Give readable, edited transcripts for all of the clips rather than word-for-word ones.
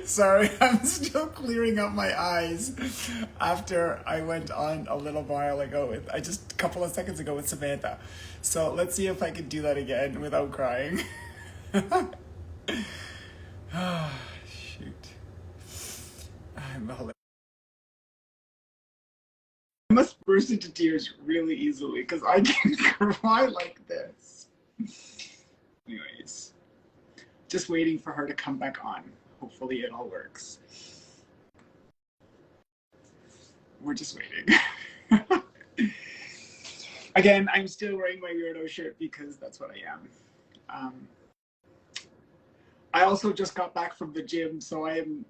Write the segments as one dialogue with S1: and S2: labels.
S1: Sorry, I'm still clearing up my eyes after I went on a little while ago with, I just a couple of seconds ago with Samantha. So let's see if I can do that again without crying. Shoot. I'm hilarious. I must burst into tears really easily because I can cry like this. Anyways, just waiting for her to come back on. Hopefully it all works. We're just waiting. Again, I'm still wearing my weirdo shirt because that's what I am. I also just got back from the gym, so I am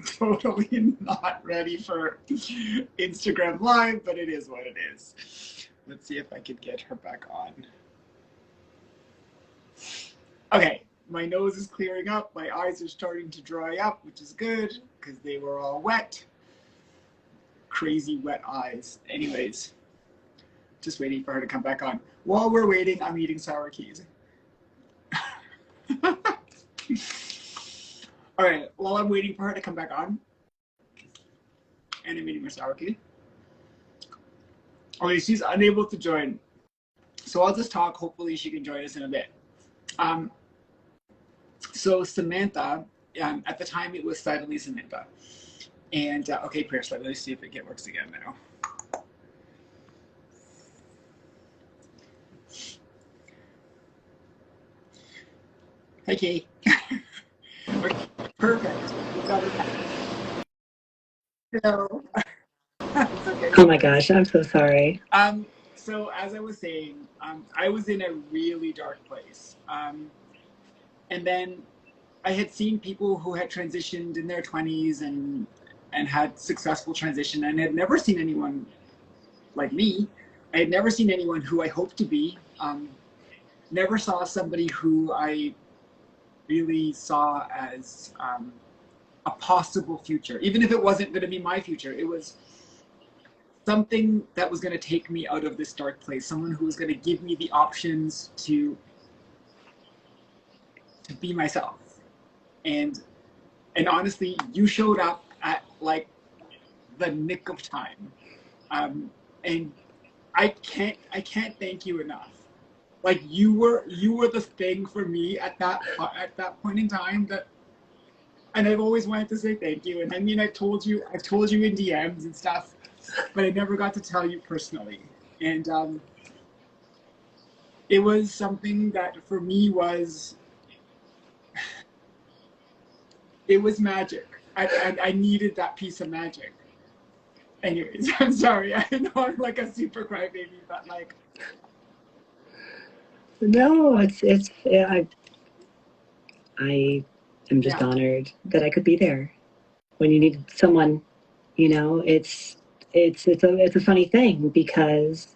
S1: totally not ready for Instagram Live, but it is what it is. Let's see if I can get her back on. Okay, my nose is clearing up. My eyes are starting to dry up, which is good because they were all wet. Crazy wet eyes. Anyways, just waiting for her to come back on. While we're waiting, I'm eating sour keys. All right, while I'm waiting for her to come back on, and I'm eating my sour key. Okay, she's unable to join. So I'll just talk. Hopefully she can join us in a bit. So Samantha, at the time it was Suddenly Samantha. And, okay, Pererra, let me see if it works again now. Okay. Okay, perfect. We got it. No. It's okay.
S2: Oh my gosh, I'm so sorry.
S1: So as I was saying, I was in a really dark place. And then I had seen people who had transitioned in their 20s and had successful transition, and had never seen anyone like me. I had never seen anyone who I hoped to be. Never saw somebody who I really saw as a possible future. Even if it wasn't going to be my future, it was something that was going to take me out of this dark place. Someone who was going to give me the options to be myself. And honestly, you showed up at like the nick of time. And I can't thank you enough. Like you were the thing for me at that point in time that, and I've always wanted to say thank you. And I mean, I've told you in DMs and stuff, but I never got to tell you personally. And it was something that for me was, it was magic. I needed that piece of magic. Anyways, I'm sorry. I know I'm like a super crybaby, but like,
S2: No, yeah, I am just
S1: yeah.
S2: honored that I could be there when you needed someone. You know, it's a funny thing because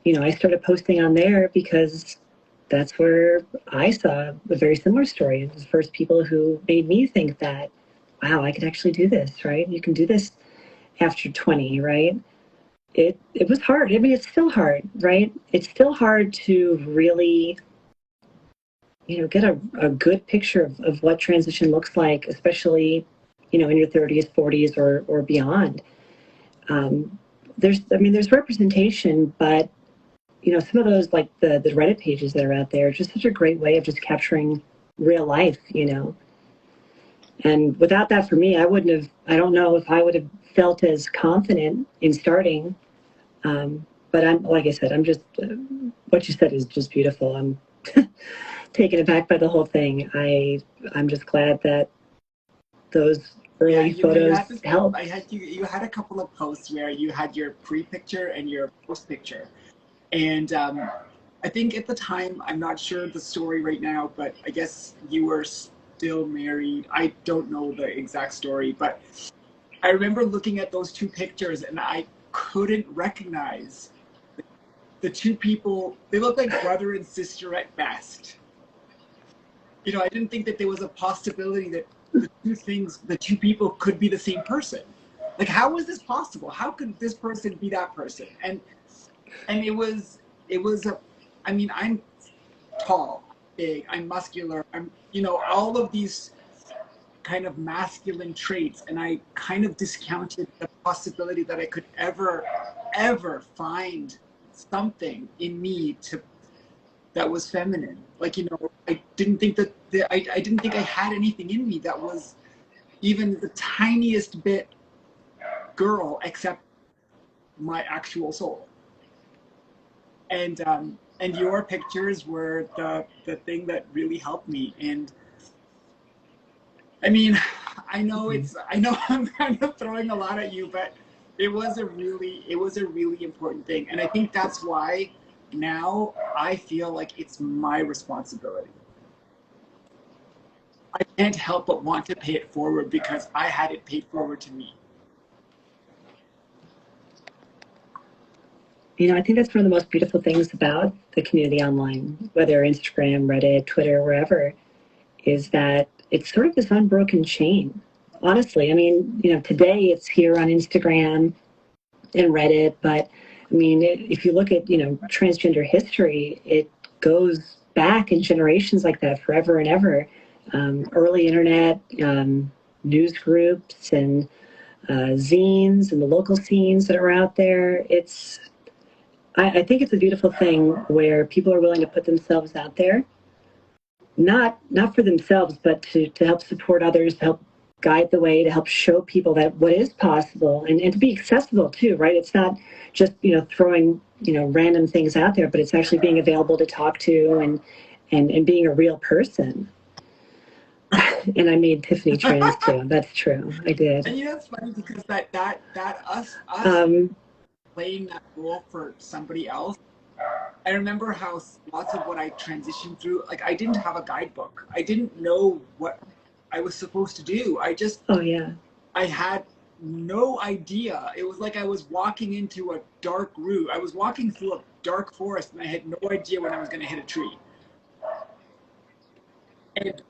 S2: I started posting on there because that's where I saw a very similar story. It was the first people who made me think that, wow, I could actually do this, right? You can do this after 20, right? It was hard. I mean, it's still hard, right? It's still hard to really get a good picture of what transition looks like, especially, in your 30s, 40s, or beyond. There's representation, but, some of those, like the Reddit pages that are out there, are just such a great way of just capturing real life. And without that for me, I don't know if I would have felt as confident in starting. But like I said, I'm just, what you said is just beautiful. I'm taken aback by the whole thing. I'm just glad that those early photos helped.
S1: You had a couple of posts where you had your pre-picture and your post picture, and I think at the time, I'm not sure the story right now, but I guess you were still married. I don't know the exact story, but I remember looking at those two pictures and I couldn't recognize the two people. They looked like brother and sister at best. I didn't think that there was a possibility that the two people could be the same person. Like, how was this possible? How could this person be that person? And it was I mean, I'm tall, big, I'm muscular, I'm, all of these kind of masculine traits, and I kind of discounted the possibility that I could ever find something in me that was feminine. Like, you know, I didn't think that I didn't think I had anything in me that was even the tiniest bit girl, except my actual soul. And your pictures were the thing that really helped me. And I mean, I know I'm kind of throwing a lot at you, but it was a really important thing. And I think that's why now I feel like it's my responsibility. I can't help but want to pay it forward because I had it paid forward to me.
S2: You know, I think that's one of the most beautiful things about the community online, whether Instagram, Reddit, Twitter, wherever, is that it's sort of this unbroken chain. Honestly, I mean, you know, today it's here on Instagram and Reddit, but I mean, if you look at, you know, transgender history, it goes back in generations like that forever and ever. Early internet, news groups and zines and the local scenes that are out there. I think it's a beautiful thing where people are willing to put themselves out there, not for themselves, but to help support others, to help guide the way, to help show people that what is possible, and to be accessible too, right? It's not just, you know, throwing, you know, random things out there, but it's actually being available to talk to and being a real person. And I made Tiffany trans too. That's true. I did.
S1: And you know, it's funny because that us playing that role for somebody else. I remember how lots of what I transitioned through, like I didn't have a guidebook. I didn't know what I was supposed to do. I had no idea. It was like I was walking into a dark room. I was walking through a dark forest and I had no idea when I was going to hit a tree. And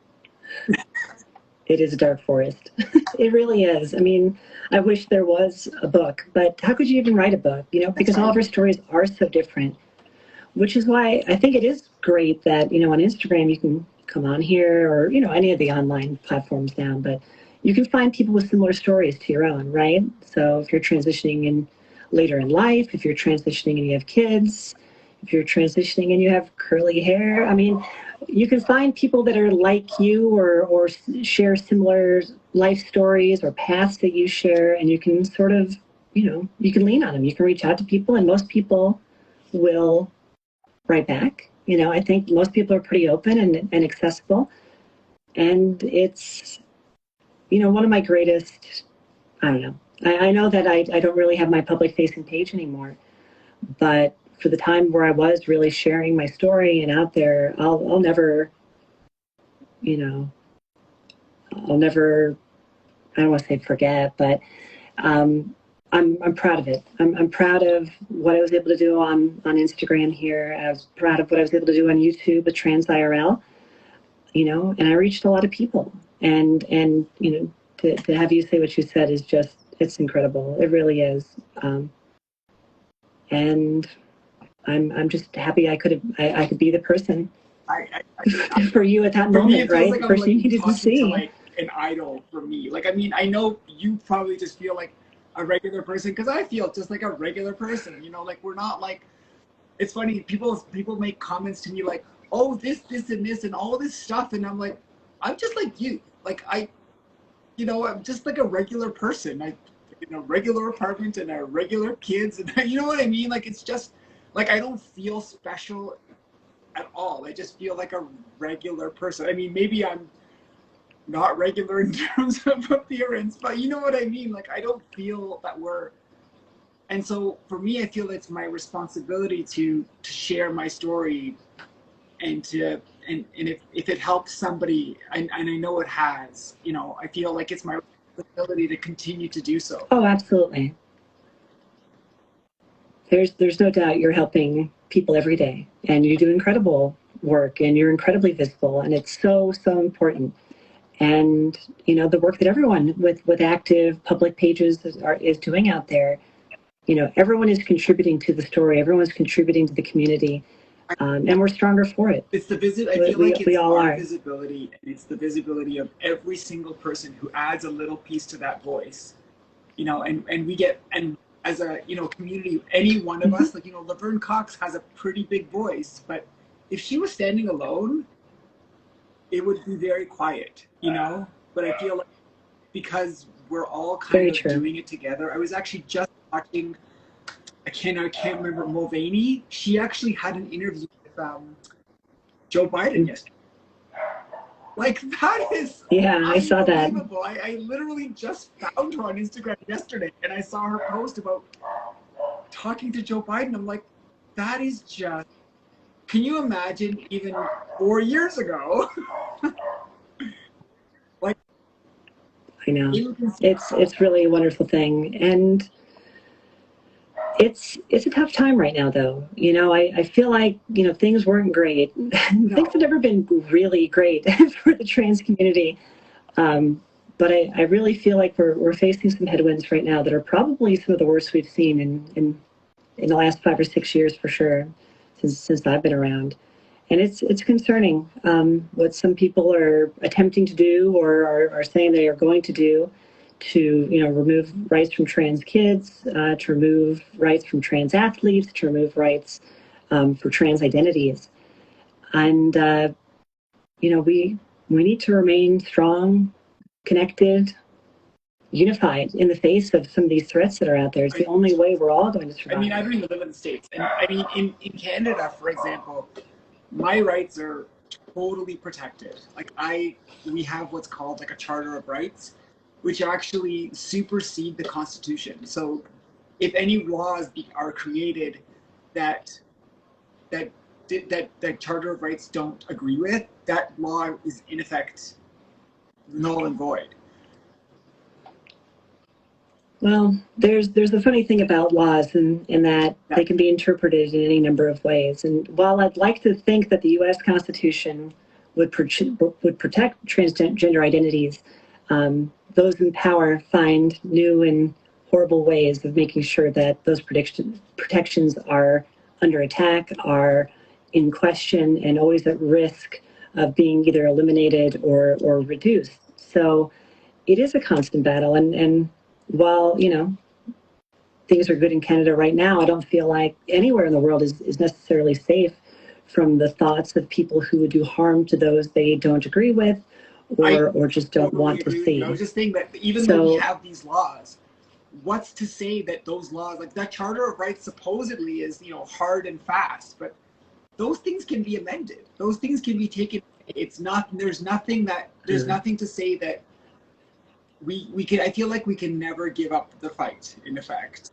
S2: it is a dark forest. It really is. I mean, I wish there was a book, but how could you even write a book? You know, because all of our stories are so different, which is why I think it is great that, you know, on Instagram you can come on here or, you know, any of the online platforms now, but you can find people with similar stories to your own, right? So if you're transitioning in later in life, if you're transitioning and you have kids, if you're transitioning and you have curly hair, I mean, you can find people that are like you or share similar life stories or paths that you share, and you can sort of, you know, you can lean on them. You can reach out to people, and most people will write back. You know, I think most people are pretty open and accessible. And it's, you know, one of my greatest, I don't know. I know that I don't really have my public facing page anymore, but for the time where I was really sharing my story and out there, I'll never, you know, I'll never, I don't want to say forget, but I'm proud of it. I'm proud of what I was able to do on Instagram here. I was proud of what I was able to do on YouTube with Trans IRL, you know, and I reached a lot of people. And you know, to have you say what you said is just, it's incredible. It really is. And I'm just happy I could be the person for you at that moment, right?
S1: Like
S2: the person you needed to see.
S1: To like an idol for me. Like, I mean, I know you probably just feel like a regular person because I feel just like a regular person. You know, like we're not like. It's funny. People make comments to me like, "Oh, this, and this, and all this stuff," and I'm like, I'm just like you. Like you know, I'm just like a regular person. I in a regular apartment and a regular kids, and you know what I mean. Like it's just. Like, I don't feel special at all. I just feel like a regular person. I mean, maybe I'm not regular in terms of appearance, but you know what I mean? Like, I don't feel that we're... And so, for me, I feel it's my responsibility to share my story and if it helps somebody, and I know it has, you know, I feel like it's my responsibility to continue to do so.
S2: Oh, absolutely. There's no doubt you're helping people every day, and you do incredible work, and you're incredibly visible, and it's so important. And you know, the work that everyone with active public pages is doing out there, you know, everyone is contributing to the story, everyone's contributing to the community. and we're stronger for it.
S1: It's the I feel like it's
S2: we all
S1: our
S2: are.
S1: visibility, and it's the visibility of every single person who adds a little piece to that voice. And we get, and as a community, any one of us, like Laverne Cox has a pretty big voice, but if she was standing alone, it would be very quiet. But I feel like because we're all kind of doing it together. I was actually just watching. I can't remember Mulvaney. She actually had an interview with Joe Biden yesterday. Like, that is
S2: I saw that.
S1: I literally just found her on Instagram yesterday, and I saw her post about talking to Joe Biden. I'm like, that is just. Can you imagine even 4 years ago? Like,
S2: I know it's really a wonderful thing, and it's a tough time right now, though. I feel like things weren't great. No. Things have never been really great for the trans community, but I really feel like we're facing some headwinds right now that are probably some of the worst we've seen in the last 5 or 6 years for sure, since I've been around. And it's concerning what some people are attempting to do or are saying they are going to do to remove rights from trans kids, to remove rights from trans athletes, to remove rights for trans identities. And we need to remain strong, connected, unified in the face of some of these threats that are out there. It's the only way we're all going to survive.
S1: I mean, I don't even live in the States. And I mean, in Canada, for example, my rights are totally protected. Like, we have what's called like a Charter of Rights, which actually supersede the Constitution. So if any laws are created that Charter of Rights don't agree with, that law is in effect null and void.
S2: Well, there's a funny thing about laws in that they can be interpreted in any number of ways. And while I'd like to think that the U.S. Constitution would protect transgender identities, those in power find new and horrible ways of making sure that those protections are under attack, are in question, and always at risk of being either eliminated or reduced. So it is a constant battle. And while, things are good in Canada right now, I don't feel like anywhere in the world is necessarily safe from the thoughts of people who would do harm to those they don't agree with or just don't want to see.
S1: I was just saying that even though we have these laws, what's to say that those laws, like that Charter of Rights supposedly is, hard and fast, but those things can be amended. Those things can be taken. It's not, there's nothing to say that we can, I feel like we can never give up the fight, in effect.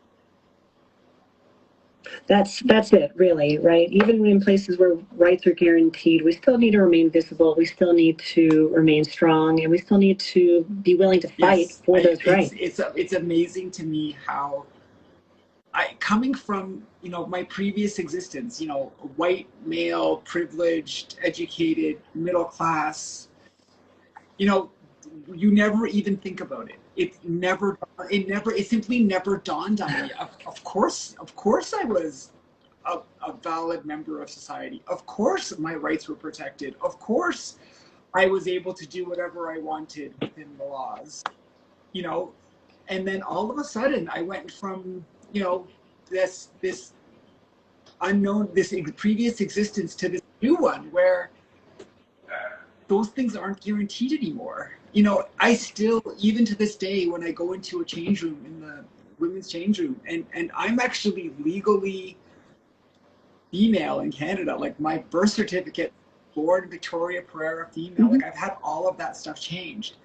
S2: That's it, really, right? Even in places where rights are guaranteed, we still need to remain visible. We still need to remain strong, and we still need to be willing to fight for those rights.
S1: It's amazing to me how coming from, my previous existence, white, male, privileged, educated, middle class, you never even think about it. It simply never dawned on me. Of course I was a valid member of society. Of course my rights were protected. Of course I was able to do whatever I wanted within the laws, and then all of a sudden I went from, this unknown, this previous existence to this new one where those things aren't guaranteed anymore. I still, even to this day, when I go into a change room, in the women's change room, and I'm actually legally female in Canada, like my birth certificate, born Victoria Pererra female, like I've had all of that stuff changed.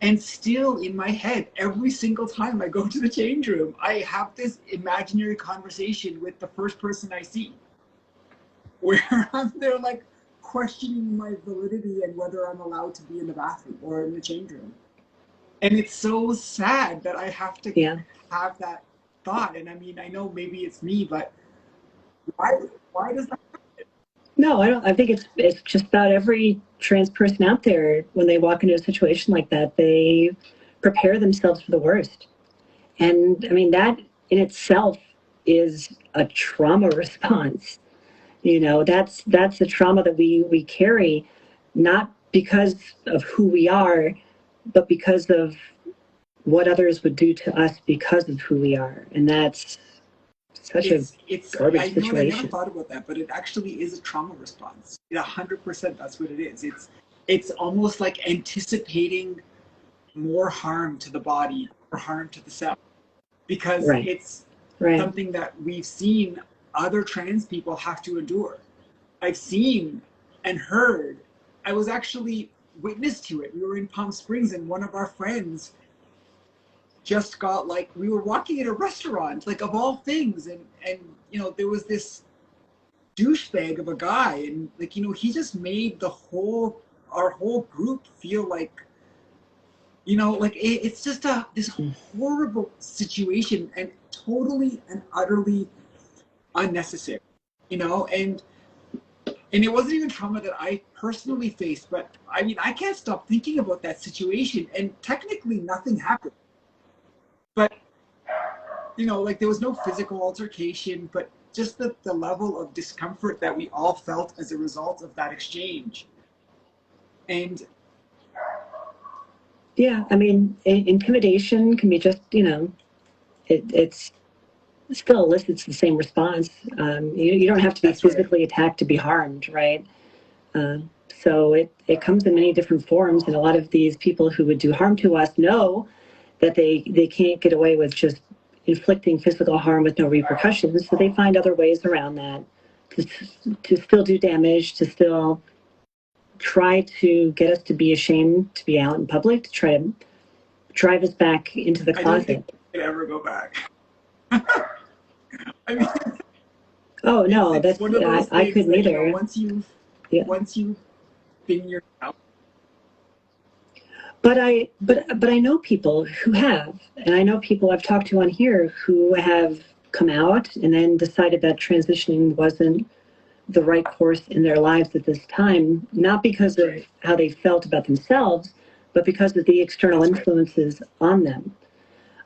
S1: And still in my head, every single time I go to the change room, I have this imaginary conversation with the first person I see, where I'm there like, questioning my validity and whether I'm allowed to be in the bathroom or in the change room. And it's so sad that I have to have that thought. And I mean, I know maybe it's me, but why does that happen?
S2: No, I don't. I think it's just about every trans person out there, when they walk into a situation like that, they prepare themselves for the worst. And I mean, that in itself is a trauma response. You know, that's the trauma that we carry, not because of who we are, but because of what others would do to us because of who we are. And that's such a
S1: It's I
S2: garbage
S1: know, and I never
S2: situation.
S1: thought about that, but it actually is a trauma response. 100%, that's what it is. It's almost like anticipating more harm to the body or harm to the cell, because
S2: Right.
S1: it's
S2: Right.
S1: something that we've seen other trans people have to endure. I've seen and heard. I was actually witness to it. We were in Palm Springs, and one of our friends just got, like, we were walking in a restaurant, like, of all things, and there was this douchebag of a guy, and, like, he just made our whole group feel like, like, it's just this horrible situation, and totally and utterly unnecessary, and it wasn't even trauma that I personally faced, but I mean, I can't stop thinking about that situation, and technically nothing happened, but like, there was no physical altercation, but just the level of discomfort that we all felt as a result of that exchange. And
S2: Yeah, I mean, intimidation can be just, it's still elicits the same response. You don't have to be
S1: that's right.
S2: physically attacked to be harmed, right? Uh, so it comes in many different forms, and a lot of these people who would do harm to us know that they can't get away with just inflicting physical harm with no repercussions, so they find other ways around that to, to still do damage, to still try to get us to be ashamed to be out in public, to try to drive us back into the
S1: I don't think
S2: closet.
S1: we could ever go back. I mean,
S2: Oh
S1: it's
S2: no,
S1: it's
S2: that's
S1: one of those
S2: I
S1: things
S2: couldn't
S1: that,
S2: either. Yeah,
S1: once you've been yourself.
S2: but I know people who have, and I know people I've talked to on here who have come out and then decided that transitioning wasn't the right course in their lives at this time, not because
S1: That's
S2: of
S1: right.
S2: how they felt about themselves, but because of the external
S1: That's right.
S2: influences on them.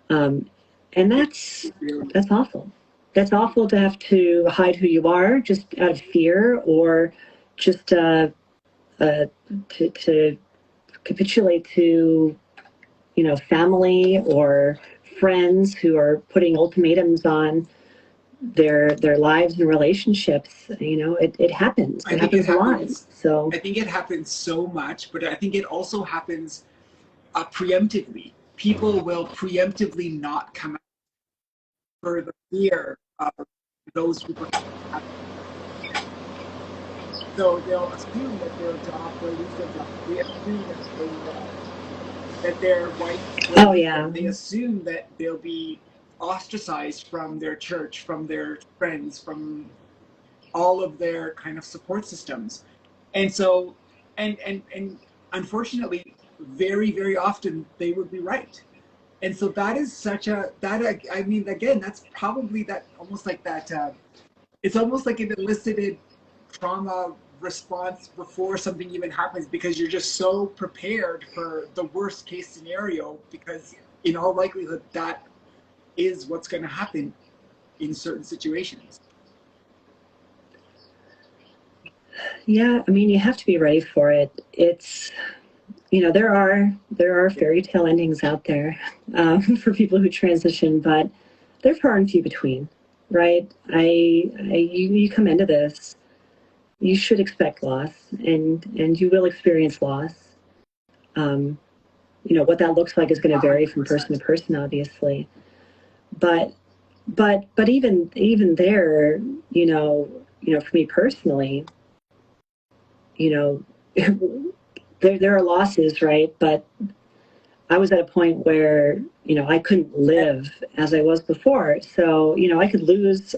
S2: Um, and
S1: Yeah, really.
S2: that's awful. That's awful to have to hide who you are just out of fear, or just uh, to capitulate to family or friends who are putting ultimatums on their lives and relationships. It happens.
S1: I
S2: It
S1: think it
S2: happens a lot.
S1: happens.
S2: So
S1: I think it happens so much, but I think it also happens preemptively. People will preemptively not come out for the fear of those repercussions happening. So they'll assume that they'll lose their job. They assume that their wife will
S2: oh
S1: leave
S2: yeah.
S1: them. They assume that they'll be ostracized from their church, from their friends, from all of their kind of support systems. And so, and unfortunately, very, very often they would be right. And so that is such a, that, I mean, again, that's probably that, almost like that, it's almost like an elicited trauma response before something even happens, because you're just so prepared for the worst case scenario, because in all likelihood that is what's going to happen in certain situations.
S2: Yeah, I mean, you have to be ready for it. It's there are
S1: Yeah,
S2: fairy tale endings out there for people who transition, but they're far and few between, right? You come into this, you should expect loss, and you will experience loss. Um, what that looks like is going to vary from person
S1: 100%.
S2: to person, obviously. But but even there, for me personally, you know, there are losses, right? But I was at a point where I couldn't live as I was before. So I could lose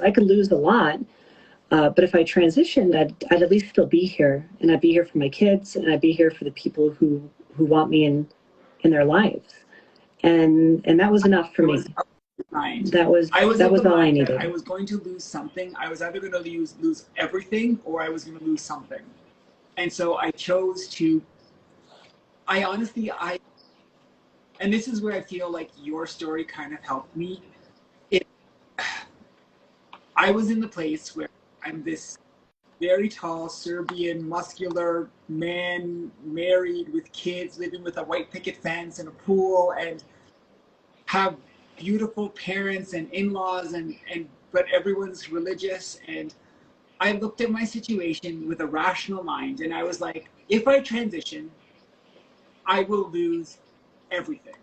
S2: a lot. But if I transitioned, I'd at least still be here, and I'd be here for my kids, and I'd be here for the people who want me in their lives, and that was enough for
S1: I
S2: me.
S1: was of the mind.
S2: That was
S1: I was
S2: that
S1: of
S2: was
S1: the
S2: all I
S1: mind that I
S2: needed.
S1: was going to lose something. I was either going to lose everything, or I was going to lose something. And so I chose to. I honestly, and this is where I feel like your story kind of helped me. It, I was in the place where I'm this very tall, Serbian, muscular man, married with kids, living with a white picket fence and a pool, and have beautiful parents and in-laws, and but everyone's religious. And I looked at my situation with a rational mind, and I was like, if I transition, I will lose everything.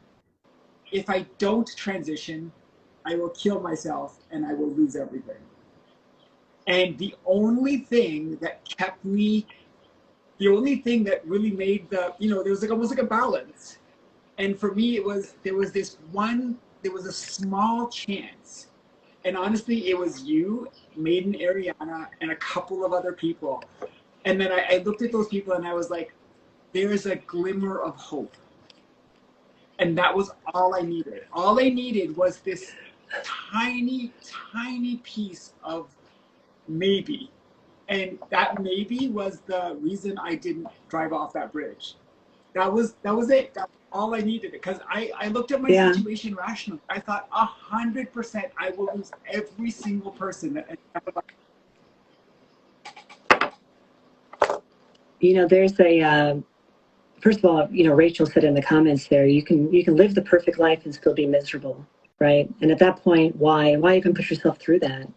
S1: If I don't transition, I will kill myself and I will lose everything. And the only thing that kept me, the only thing that really made the, there was like almost like a balance. And for me, there was a small chance. And honestly, it was you, Maiden Ariana, and a couple of other people. And then I looked at those people and I was like, there is a glimmer of hope. And that was all I needed. All I needed was this tiny, tiny piece of maybe. And that maybe was the reason I didn't drive off that bridge. That was it. That's all I needed. Because I looked at my situation rationally. I thought 100% I will lose every single person that
S2: there's a first of all, Rachel said in the comments there, you can live the perfect life and still be miserable, right? And at that point, why even push yourself through that?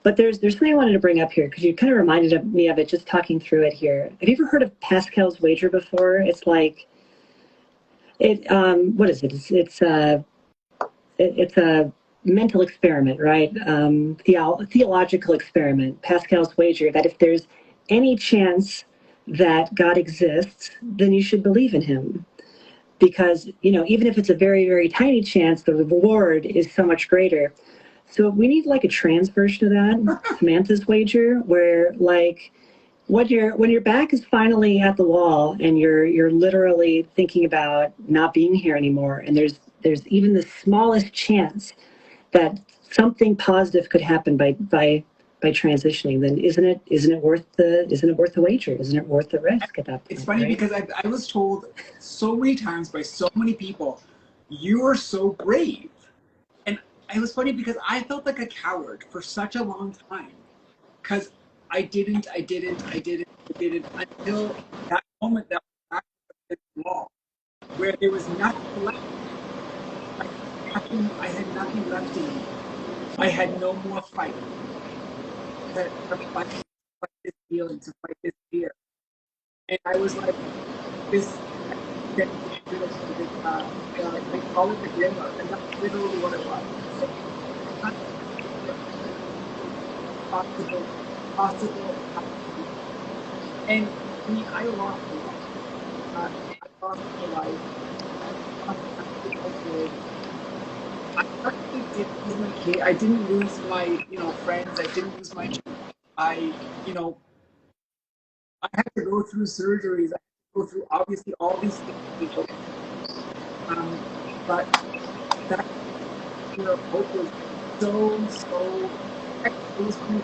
S2: But there's something I wanted to bring up here because you kind of reminded me of it just talking through it here. Have you ever heard of Pascal's wager before? It's like what is it? It's a mental experiment, right? Theological experiment. Pascal's wager that if there's any chance that God exists, then you should believe in him. Because, even if it's a very, very tiny chance, the reward is so much greater. So we need like a trans version of that, Samantha's wager, where like when your back is finally at the wall and you're literally thinking about not being here anymore, and there's even the smallest chance that something positive could happen by transitioning, then isn't it worth the wager? Isn't it worth the risk at that point?
S1: It's funny, right? Because I was told so many times by so many people, you are so brave. And it was funny because I felt like a coward for such a long time. Because I didn't until that moment that was the wall where there was nothing left. I had nothing left in me. I had no more fight. To fight this feeling, to fight this fear. And I was like, this, I call it the glimmer, and that's literally what it was. Possible, possible. And I mean, I lost a lot. I lost my life. I actually didn't lose my kid. I didn't lose my, friends. I didn't lose my. I, I had to go through surgeries. I had to go through obviously all these things. But that hope was so. It was funny.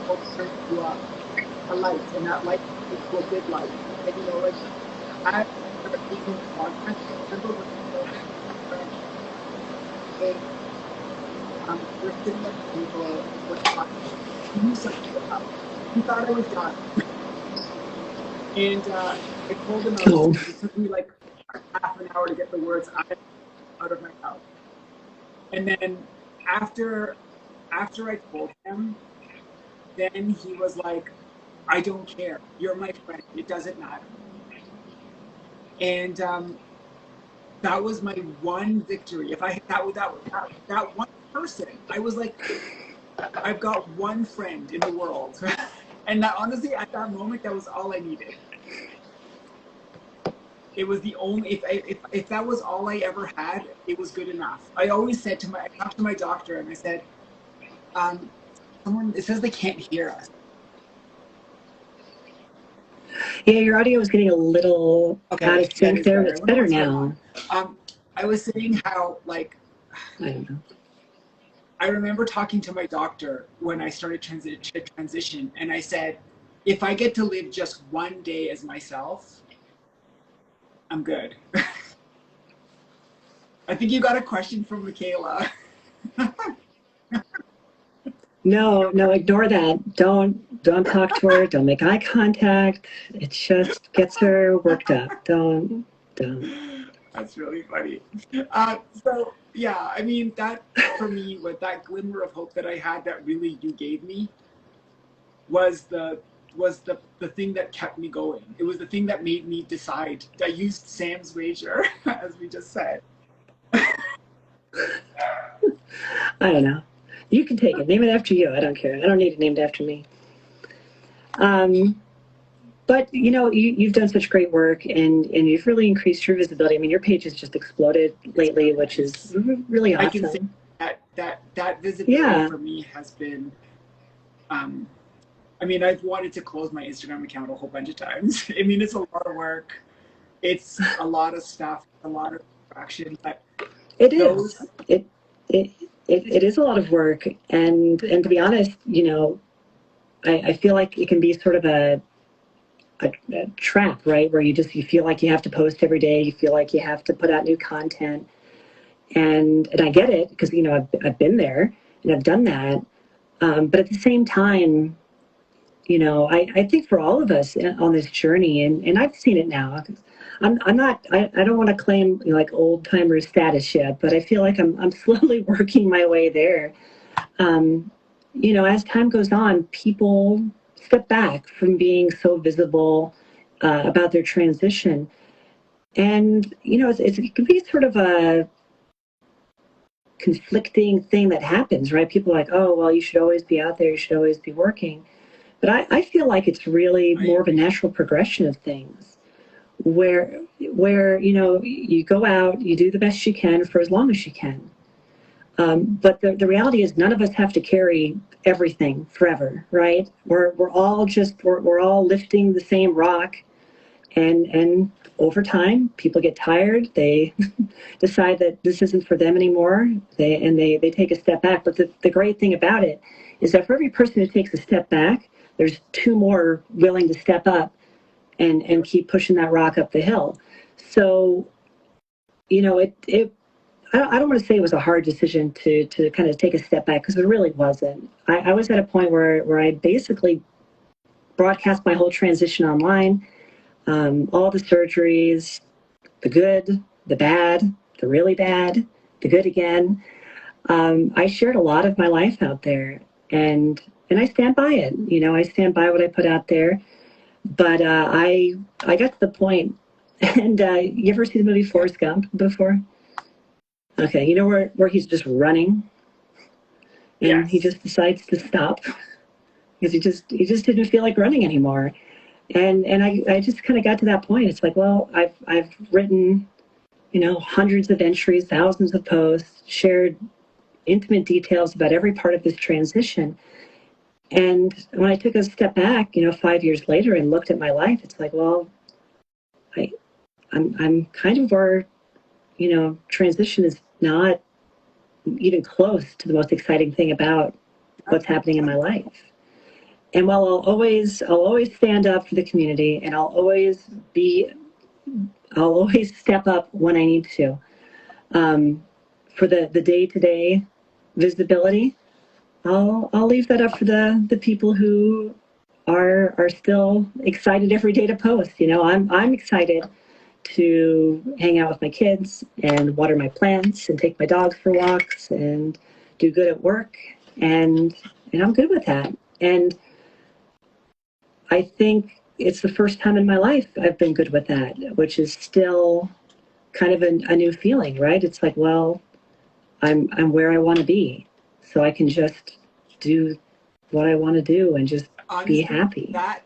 S1: Hope turned to a light, and that light turned to a big light. And like I started taking podcast. I remember when we're sitting at the table, we're talking. He knew something about. He thought I was done. And I told him it took me like half an hour to get the words out of my mouth. And then after I told him, then he was like, I don't care. You're my friend. It doesn't matter. And that was my one victory. If I had that one person, I was like, I've got one friend in the world. And that honestly, at that moment, that was all I needed. It was the only, if that was all I ever had, it was good enough. I always said I talked to my doctor and I said, it says they can't hear us.
S2: Yeah, your audio was getting a little out of sync there. It's better now.
S1: I was saying how, like,
S2: I don't know.
S1: I remember talking to my doctor when I started transition, and I said, if I get to live just one day as myself, I'm good. I think you got a question from Michaela.
S2: No, ignore that. Don't talk to her. Don't make eye contact. It just gets her worked up. Don't.
S1: That's really funny. So yeah, I mean that for me, with that glimmer of hope that I had, that really you gave me, was the thing that kept me going. It was the thing that made me decide. I used Sam's wager, as we just said.
S2: I don't know. You can take it. Name it after you. I don't care. I don't need it named after me. Um, but you've done such great work, and you've really increased your visibility. I mean, your page has just exploded
S1: It's
S2: lately,
S1: really
S2: which
S1: nice.
S2: is really
S1: I can say
S2: awesome.
S1: that visibility
S2: Yeah,
S1: for me has been. Um, I mean, I've wanted to close my Instagram account a whole bunch of times. I mean, it's a lot of work. It's a lot of stuff, a lot of distraction. But
S2: it is.
S1: those,
S2: It it is a lot of work, and to be honest, I feel like it can be sort of a trap, right? Where you feel like you have to post every day, you feel like you have to put out new content, and I get it because I've been there and I've done that, but at the same time, I think for all of us on this journey, and I've seen it now. I'm not. I don't want to claim like old timer status yet, but I feel like I'm slowly working my way there. Um, as time goes on, people step back from being so visible about their transition, and it can be sort of a conflicting thing that happens, right? People are like, oh, well, you should always be out there, you should always be working. But I feel like it's really
S1: I
S2: more of a
S1: agree.
S2: natural progression of things where you go out, you do the best you can for as long as you can. But the reality is none of us have to carry everything forever, right? We're all lifting the same rock, and over time people get tired, they decide that this isn't for them anymore, they take a step back. But the great thing about it is that for every person who takes a step back, there's two more willing to step up and keep pushing that rock up the hill. So it I don't want to say it was a hard decision to kind of take a step back, because it really wasn't. I was at a point where I basically broadcast my whole transition online, all the surgeries, the good, the bad, the really bad, the good again. I shared a lot of my life out there, and I stand by it. I stand by what I put out there. But I got to the point, and you ever see the movie
S1: Yeah.
S2: Forrest Gump before? Okay, where he's just running, and he
S1: Yes.
S2: just decides to stop because he just didn't feel like running anymore. And I just kind of got to that point. It's like, well, I've written hundreds of entries, thousands of posts, shared intimate details about every part of this transition. And when I took a step back, 5 years later, and looked at my life, it's like, well, I I'm kind of where transition is not even close to the most exciting thing about
S1: That's
S2: what's happening in my
S1: exciting.
S2: life. And while I'll always stand up for the community, and I'll always step up when I need to. For the day to day visibility, I'll leave that up for the people who are still excited every day to post. I'm excited to hang out with my kids and water my plants and take my dogs for walks and do good at work, and I'm good with that. And I think it's the first time in my life I've been good with that, which is still kind of a new feeling, right? It's like, well, I'm where I want to be, so I can just do what I want to do and just be
S1: Honestly,
S2: happy.
S1: that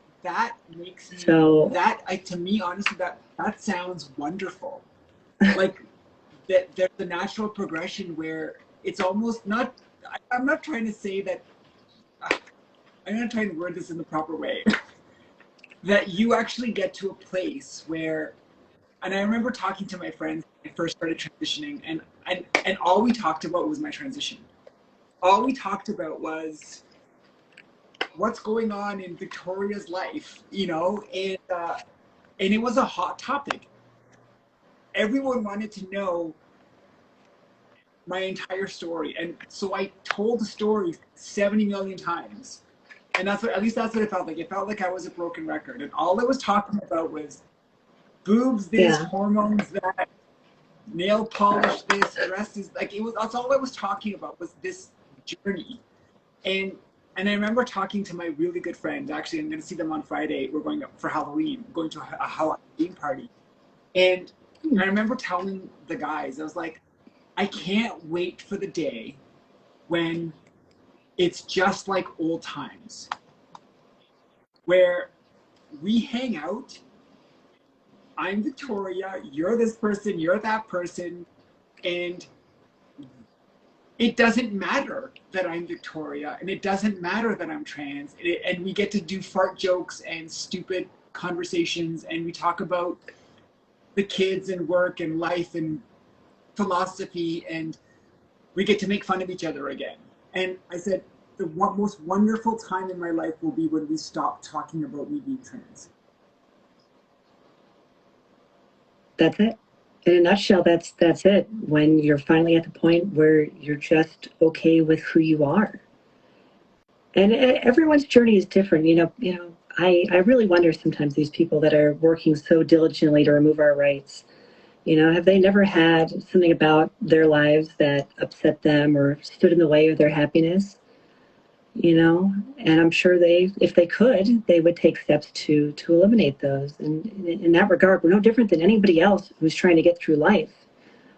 S1: makes me
S2: So
S1: that I to me honestly that sounds wonderful. Like that there's a natural progression where it's almost not. I'm not trying to say that. I'm not trying to word this in the proper way. That you actually get to a place where, and I remember talking to my friends when I first started transitioning, and all we talked about was my transition. All we talked about was what's going on in Victoria's life, and it was a hot topic. Everyone wanted to know my entire story. And so I told the story 70 million times. And that's what, at least that's what it felt like. It felt like I was a broken record. And all it was talking about was boobs, this,
S2: Yeah.
S1: hormones, that, nail polish, this, dress is like, it was, that's all I was talking about was this journey. And and I remember talking to my really good friend. Actually, I'm going to see them on Friday. We're going up for Halloween, going to a Halloween party. And I remember telling the guys, I was like, I can't wait for the day when it's just like old times, where we hang out. I'm Victoria, you're this person, you're that person, and it doesn't matter that I'm Victoria, and it doesn't matter that I'm trans, and we get to do fart jokes and stupid conversations, and we talk about the kids and work and life and philosophy, and we get to make fun of each other again. And I said, the most wonderful time in my life will be when we stop talking about me being trans.
S2: That's it. In a nutshell, that's it. When you're finally at the point where you're just okay with who you are. And everyone's journey is different. I really wonder sometimes these people that are working so diligently to remove our rights, have they never had something about their lives that upset them or stood in the way of their happiness? And I'm sure if they could, they would take steps to eliminate those. And in that regard, we're no different than anybody else who's trying to get through life.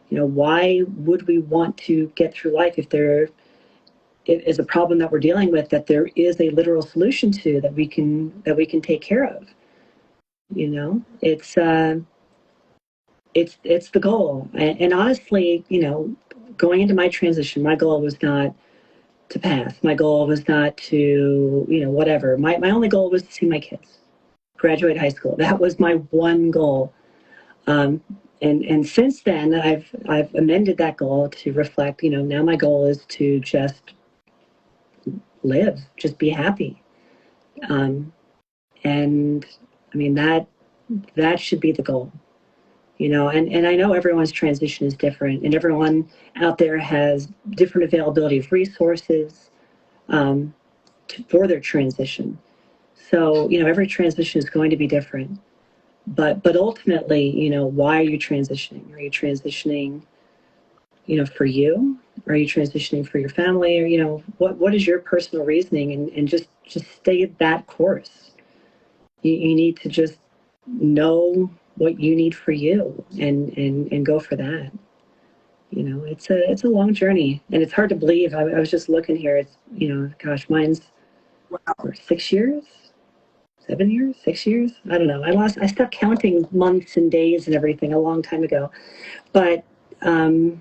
S2: Why would we want to get through life if there is a problem that we're dealing with that there is a literal solution to that we can take care of? It's the goal. And honestly, going into my transition, my goal was not to pass. My goal was not to, whatever. My only goal was to see my kids graduate high school. That was my one goal. And since then, I've amended that goal to reflect. Now my goal is to just live, just be happy. And I mean that should be the goal. And I know everyone's transition is different, and everyone out there has different availability of resources for their transition. So, every transition is going to be different. But ultimately, why are you transitioning? Are you transitioning, for you? Are you transitioning for your family? Or, what is your personal reasoning? And just stay that course. You need to just know what you need for you and go for that. It's a long journey, and it's hard to believe. I was just looking here. It's, gosh, mine's
S1: Wow.
S2: 6 years, 7 years, 6 years. I don't know. I stopped counting months and days and everything a long time ago. But, my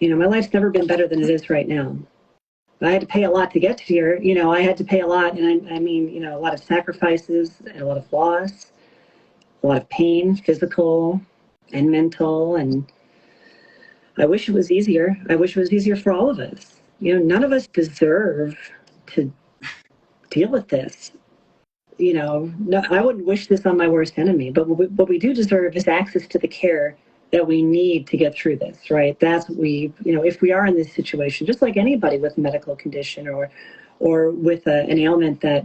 S2: life's never been better than it is right now. I had to pay a lot to get here. I had to pay a lot. And I mean, a lot of sacrifices, a lot of loss, a lot of pain, physical and mental. And I wish it was easier. I wish it was easier for all of us. None of us deserve to deal with this. No, I wouldn't wish this on my worst enemy, but what we do deserve is access to the care that we need to get through this, right? That's what if we are in this situation, just like anybody with a medical condition or with an ailment that,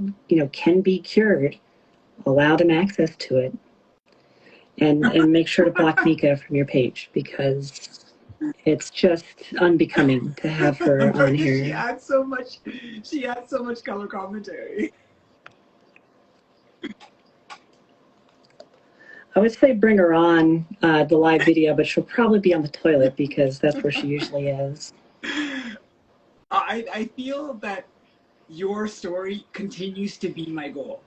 S2: can be cured, allow them access to it. And make sure to block Mika from your page, because it's just unbecoming to have her on here.
S1: She adds so much. She adds so much color commentary.
S2: I would say bring her on the live video, but she'll probably be on the toilet because that's where she usually is.
S1: I feel that your story continues to be my goal.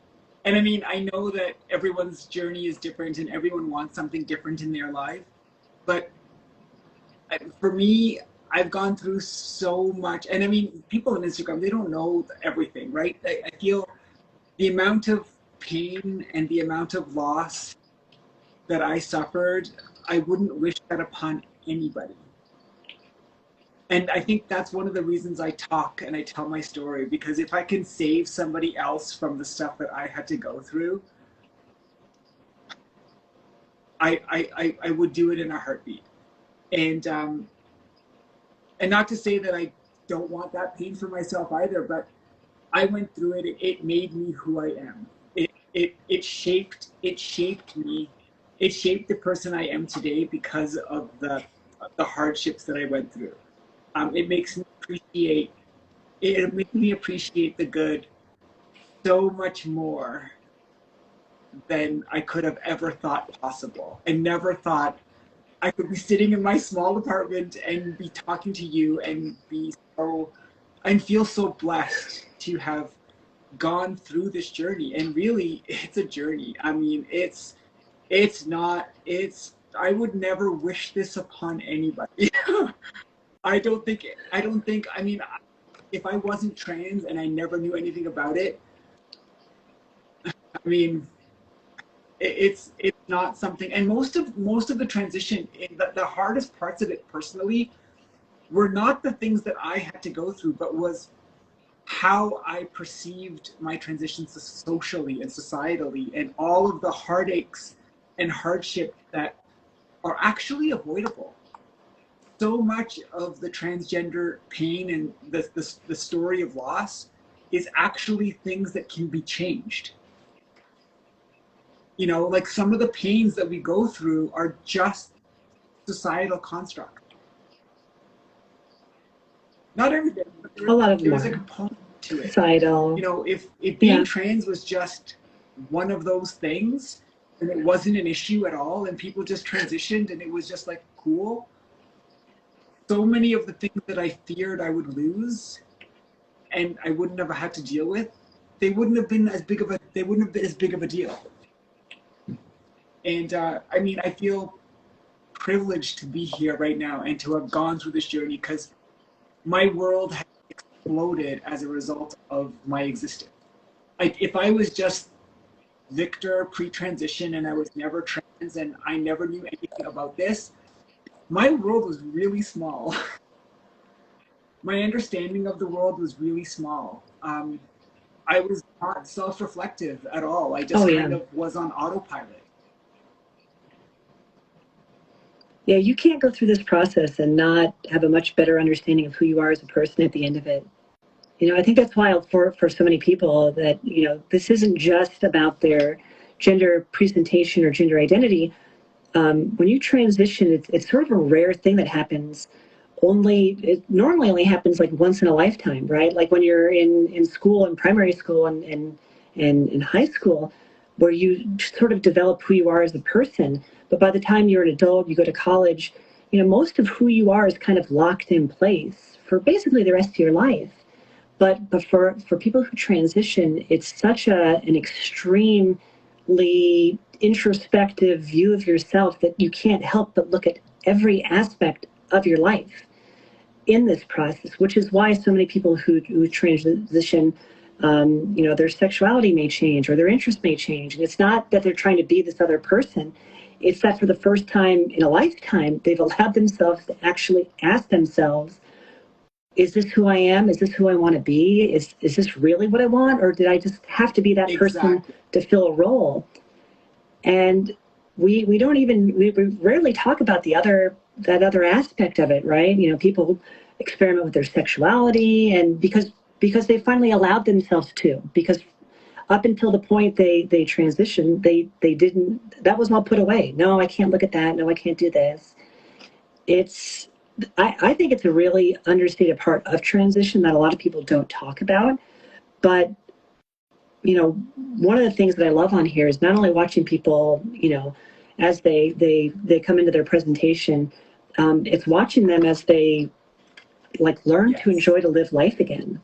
S1: And I mean, I know that everyone's journey is different and everyone wants something different in their life. But for me, I've gone through so much. And I mean, people on Instagram, they don't know everything, right? I feel the amount of pain and the amount of loss that I suffered, I wouldn't wish that upon anybody. And I think that's one of the reasons I talk and I tell my story, because if I can save somebody else from the stuff that I had to go through, I would do it in a heartbeat. And not to say that I don't want that pain for myself either, but I went through it. It made me who I am. It shaped me. It shaped the person I am today because of the hardships that I went through. It makes me appreciate it makes me appreciate the good so much more than I could have ever thought possible. I never thought I could be sitting in my small apartment and be talking to you and be so and feel so blessed to have gone through this journey. And really, it's a journey. I mean, it's not it's I would never wish this upon anybody. I mean, if I wasn't trans and I never knew anything about it, I mean, it's not something. And most of the transition, the hardest parts of it personally were not the things that I had to go through, but was how I perceived my transitions socially and societally, and all of the heartaches and hardship that are actually avoidable. So much of the transgender pain and the story of loss is actually things that can be changed. You know, like some of the pains that we go through are just societal construct. Not everything, but
S2: A lot of them
S1: there's a
S2: are
S1: component to it.
S2: societal.
S1: You know, if being
S2: Yeah.
S1: trans was just one of those things and it wasn't an issue at all and people just transitioned and it was just like cool, so many of the things that I feared I would lose and I wouldn't have had to deal with, they wouldn't have been as big of a deal. And I mean, I feel privileged to be here right now and to have gone through this journey because my world has exploded as a result of my existence. Like if I was just Victor pre-transition and I was never trans and I never knew anything about this, my world was really small. My understanding of the world was really small. I was not self-reflective at all. I just kind of was on autopilot.
S2: Yeah, you can't go through this process and not have a much better understanding of who you are as a person at the end of it. You know, I think that's why for so many people that, you know, this isn't just about their gender presentation or gender identity. When you transition, it's sort of a rare thing that happens. It normally only happens like once in a lifetime, right? Like when you're in school, in primary school and in high school, where you sort of develop who you are as a person. But by the time you're an adult, you go to college, you know, most of who you are is kind of locked in place for basically the rest of your life. But for people who transition, it's such an extremely introspective view of yourself that you can't help but look at every aspect of your life in this process, which is why so many people who transition, you know, their sexuality may change or their interest may change. And it's not that they're trying to be this other person. It's that for the first time in a lifetime, they've allowed themselves to actually ask themselves, is this who I am? Is this who I want to be? Is this really what I want? Or did I just have to be that person to fill a role? And we rarely talk about that other aspect of it, right? You know, people experiment with their sexuality and because they finally allowed themselves to, because up until the point they transitioned, they didn't, that was all put away. No, I can't look at that. No, I can't do this. I think it's a really understated part of transition that a lot of people don't talk about. But, you know, one of the things that I love on here is not only watching people, you know, as they come into their presentation, it's watching them as they like learn to enjoy to live life again.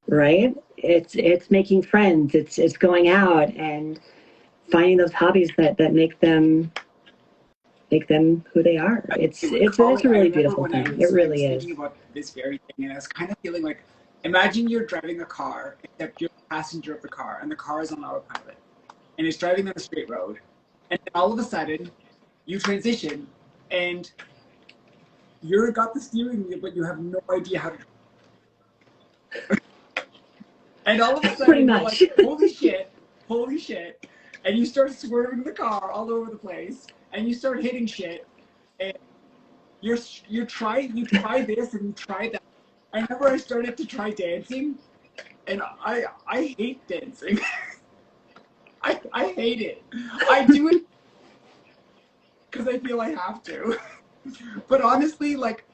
S2: Right? It's making friends. It's going out and finding those hobbies that make them who they are. It's a really beautiful thing. It really is.
S1: I was thinking about this very thing, and I was kind of feeling like, imagine you're driving a car, except you're the passenger of the car, and the car is on autopilot, and it's driving down a straight road, and then all of a sudden, you transition, and you've got the steering wheel, but you have no idea how to drive. And all of a sudden, you're like, holy shit, and you start swerving the car all over the place, and you start hitting shit, and you try this and you try that. I remember I started to try dancing, and I hate dancing. I hate it. I do it because I feel I have to. But honestly, like,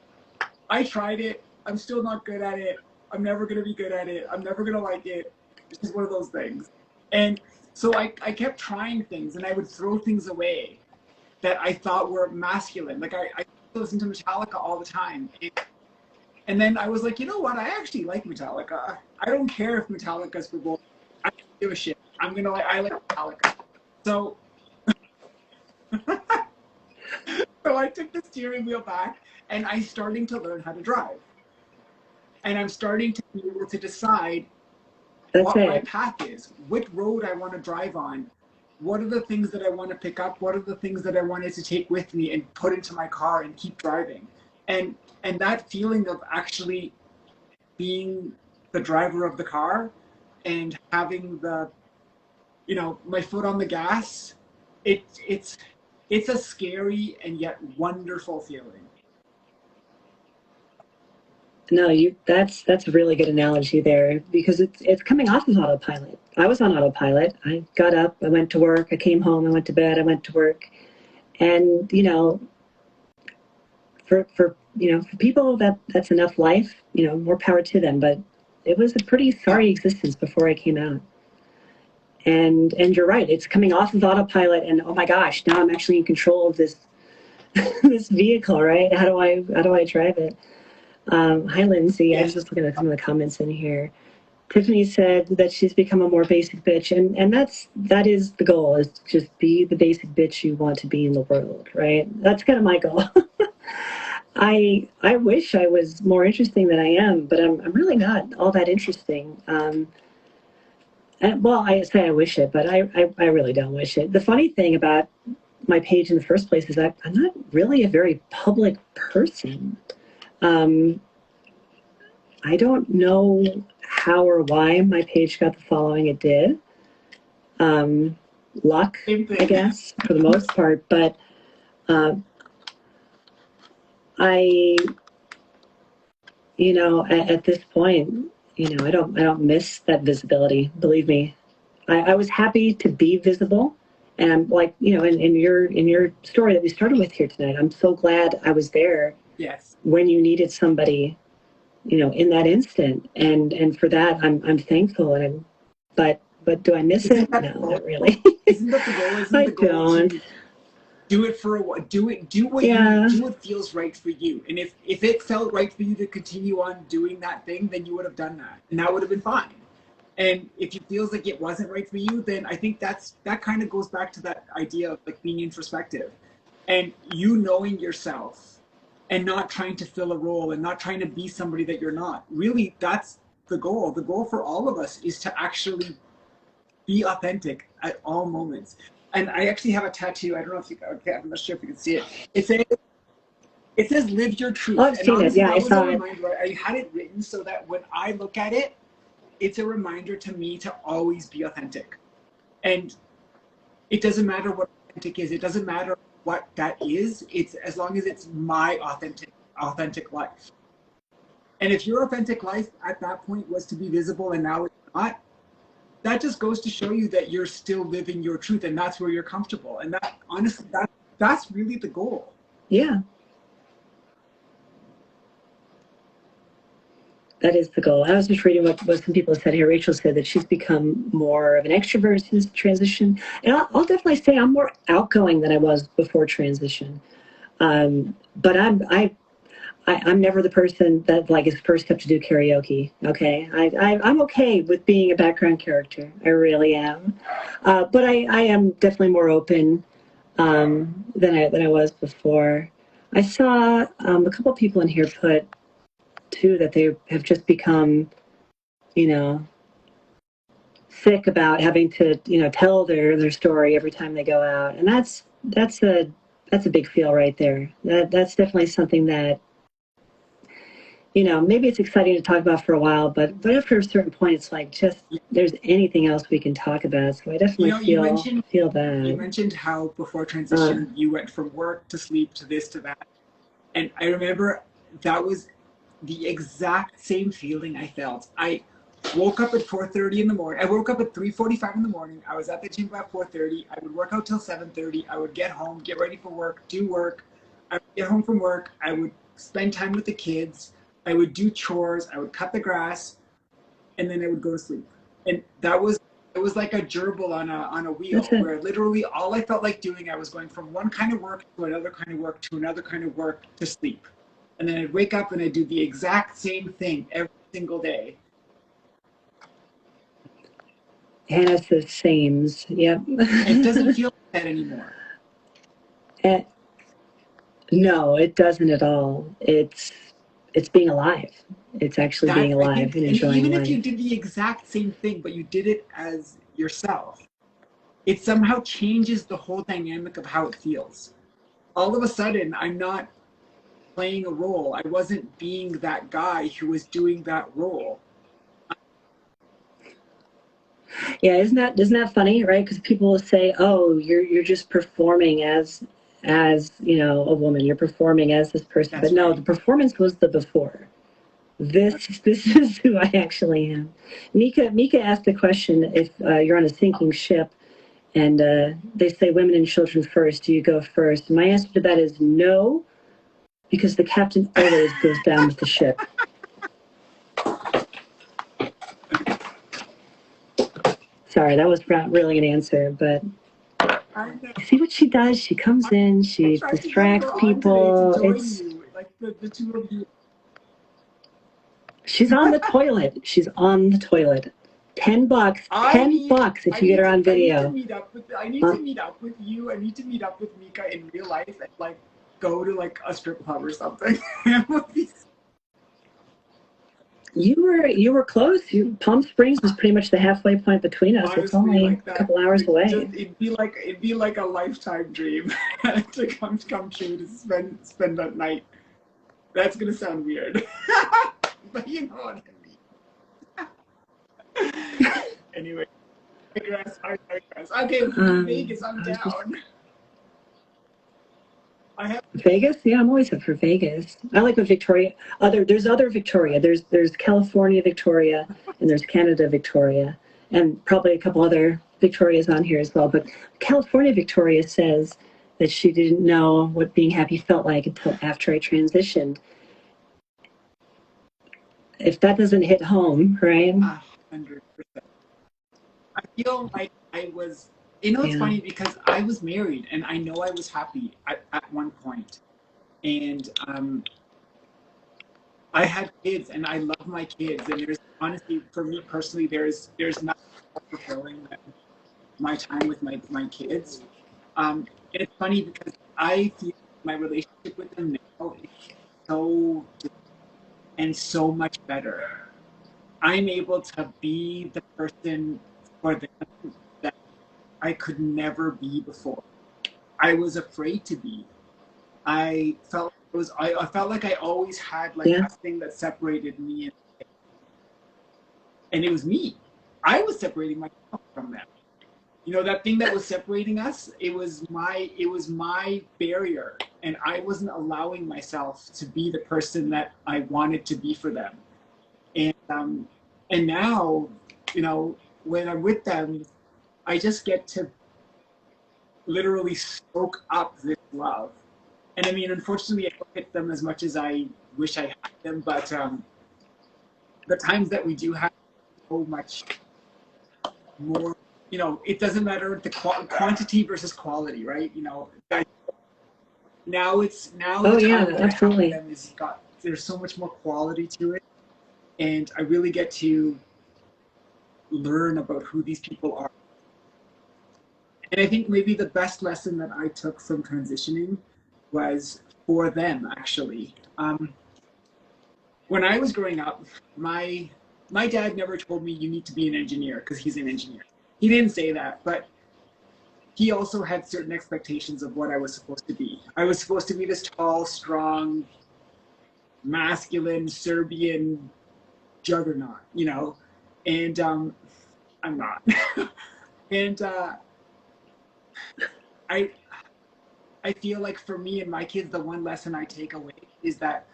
S1: I tried it. I'm still not good at it. I'm never gonna be good at it. I'm never gonna like it. It's just one of those things. And so I kept trying things, and I would throw things away that I thought were masculine. Like I listened to Metallica all the time. And then I was like, you know what? I actually like Metallica. I don't care if Metallica's for both. I don't give a shit. I like Metallica. So so I took the steering wheel back and I'm starting to learn how to drive. And I'm starting to be able to decide what my path is, which road I want to drive on, what are the things that I want to pick up, what are the things that I wanted to take with me and put into my car and keep driving. And that feeling of actually being the driver of the car and having the, you know, my foot on the gas, it's a scary and yet wonderful feeling.
S2: No, that's a really good analogy there, because it's coming off of autopilot. I was on autopilot. I got up, I went to work, I came home, I went to bed, I went to work. And, you know, for people that's enough life, you know, more power to them, but it was a pretty sorry existence before I came out. And you're right, it's coming off of autopilot, and oh my gosh, now I'm actually in control of this this vehicle, right? How do I drive it? Hi, Lindsay. Yeah. I was just looking at some of the comments in here. Tiffany said that she's become a more basic bitch, and that is the goal, is to just be the basic bitch you want to be in the world, right? That's kind of my goal. I wish I was more interesting than I am, but I'm really not all that interesting. Well, I say I wish it, but I really don't wish it. The funny thing about my page in the first place is I'm not really a very public person. I don't know how or why my page got the following it did. Luck, I guess, for the most part. But you know, at this point, you know, I don't miss that visibility. Believe me, I was happy to be visible. And I'm like, you know, in your story that we started with here tonight, I'm so glad I was there.
S1: Yes.
S2: When you needed somebody, you know, in that instant, and for that I'm thankful. And but do I miss it? No, not really.
S1: Isn't that the goal? Isn't
S2: I
S1: the goal
S2: don't.
S1: to do it for a while? Do what feels right for you. And if it felt right for you to continue on doing that thing, then you would have done that, and that would have been fine. And if it feels like it wasn't right for you, then I think that kind of goes back to that idea of like being introspective and you knowing yourself and not trying to fill a role and not trying to be somebody that you're not. Really, that's the goal. The goal for all of us is to actually be authentic at all moments. And I actually have a tattoo. I don't know if you, okay, I'm not sure if you can see it. It says live your truth.
S2: Oh, I've seen it. Yeah, I saw it.
S1: I had it written so that when I look at it, it's a reminder to me to always be authentic. And it doesn't matter what authentic is. It doesn't matter what that is. It's as long as it's my authentic life. And if your authentic life at that point was to be visible and now it's not, that just goes to show you that you're still living your truth and that's where you're comfortable. And that, honestly, that's really the goal.
S2: Yeah. That is the goal. I was just reading what some people said here. Rachel said that she's become more of an extrovert since transition. And I'll definitely say I'm more outgoing than I was before transition. But I'm never the person that like is first up to do karaoke. Okay, I'm okay with being a background character. I really am. But I am definitely more open than I was before. I saw a couple people in here put too that they have just become, you know, sick about having to, you know, tell their story every time they go out, and that's a big feel right there. That's definitely something that, you know, maybe it's exciting to talk about for a while, but after a certain point, it's like just there's anything else we can talk about. So I definitely feel that.
S1: You mentioned how before transition you went from work to sleep to this to that. And I remember that was the exact same feeling I felt. I woke up at 4:30 in the morning. I woke up at 3:45 in the morning. I was at the gym by 4:30. I would work out till 7:30. I would get home, get ready for work, do work. I would get home from work. I would spend time with the kids. I would do chores. I would cut the grass, and then I would go to sleep. And that was it was like a gerbil on a wheel,
S2: That's it.
S1: where literally all I felt like doing, I was going from one kind of work to another kind of work to another kind of work to sleep. And then I'd wake up and I'd do the exact same thing every single day.
S2: Hannah says sames. Yep.
S1: It doesn't feel like that anymore.
S2: Eh, no, it doesn't at all. It's being alive. It's actually being
S1: That I
S2: alive
S1: think,
S2: and
S1: and
S2: enjoying
S1: even if you
S2: life.
S1: did the exact same thing, but you did it as yourself, it somehow changes the whole dynamic of how it feels. All of a sudden, I'm not playing a role. I wasn't being that guy who was doing that role.
S2: Yeah, isn't that funny, right? Because people will say, "Oh, you're just performing as a woman. You're performing as this person." But
S1: That's
S2: no,
S1: right.
S2: the performance was the before. This is who I actually am. Mika asked the question: if you're on a sinking ship and they say women and children first, do you go first? My answer to that is no, because the captain always goes down with the ship. Sorry, that was not really an answer, but you see what she does? She comes in,
S1: I
S2: she
S1: tried to get
S2: distracts
S1: her on today to
S2: people.
S1: join you, like the two of you.
S2: She's on the toilet. She's on the toilet. $10. $10 if you get her on video.
S1: I need to meet up with you. I need to meet up with Mika in real life and like go to like a strip club or something.
S2: You were close. Palm Springs was pretty much the halfway point between us.
S1: Honestly,
S2: It's only
S1: like
S2: a
S1: that,
S2: couple hours away.
S1: it'd be like a lifetime dream to come true to spend that night. That's gonna sound weird, but you know what I mean. Anyway, I digress. Okay, Vegas, I'm down. I have
S2: Vegas? Yeah, I'm always up for Vegas. I like what Victoria. There's other Victoria. There's California Victoria, and there's Canada Victoria, and probably a couple other Victorias on here as well. But California Victoria says that she didn't know what being happy felt like until after I transitioned. If that doesn't hit home, right?
S1: 100%. I feel like I was. You know, it's
S2: Yeah.
S1: funny because I was married and I know I was happy at one point, and I had kids and I love my kids. And there's honestly, for me personally, there's nothing more fulfilling than my time with my kids. And it's funny because I feel my relationship with them now is so and so much better. I'm able to be the person for them that I could never be before. I was afraid to be. I felt like I always had like
S2: Yeah.
S1: a thing that separated me, and it was me. I was separating myself from them. You know, that thing that was separating us, it was my barrier, and I wasn't allowing myself to be the person that I wanted to be for them. And now, you know, when I'm with them, I just get to literally soak up this love. And I mean, unfortunately, I don't get them as much as I wish I had them, but the times that we do have so much more, you know, it doesn't matter the quantity versus quality, right? You know, now
S2: Oh
S1: the
S2: yeah,
S1: time that I have with
S2: absolutely.
S1: them is got there's so much more quality to it, and I really get to learn about who these people are. And I think maybe the best lesson that I took from transitioning was for them actually. When I was growing up, my dad never told me you need to be an engineer because he's an engineer. He didn't say that, but he also had certain expectations of what I was supposed to be. I was supposed to be this tall, strong, masculine Serbian juggernaut, you know, and I'm not. And I I feel like for me and my kids, the one lesson I take away is that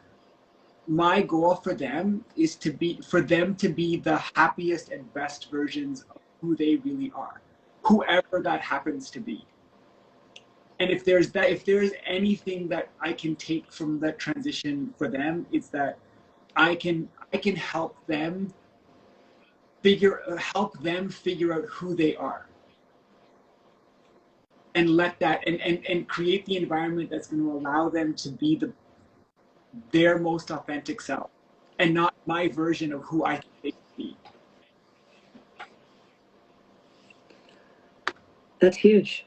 S1: my goal for them is for them to be the happiest and best versions of who they really are, whoever that happens to be. And if there's anything that I can take from that transition for them, it's that I can help them figure out who they are, and let that and create the environment that's going to allow them to be their most authentic self, and not my version of who I think they should be.
S2: That's huge.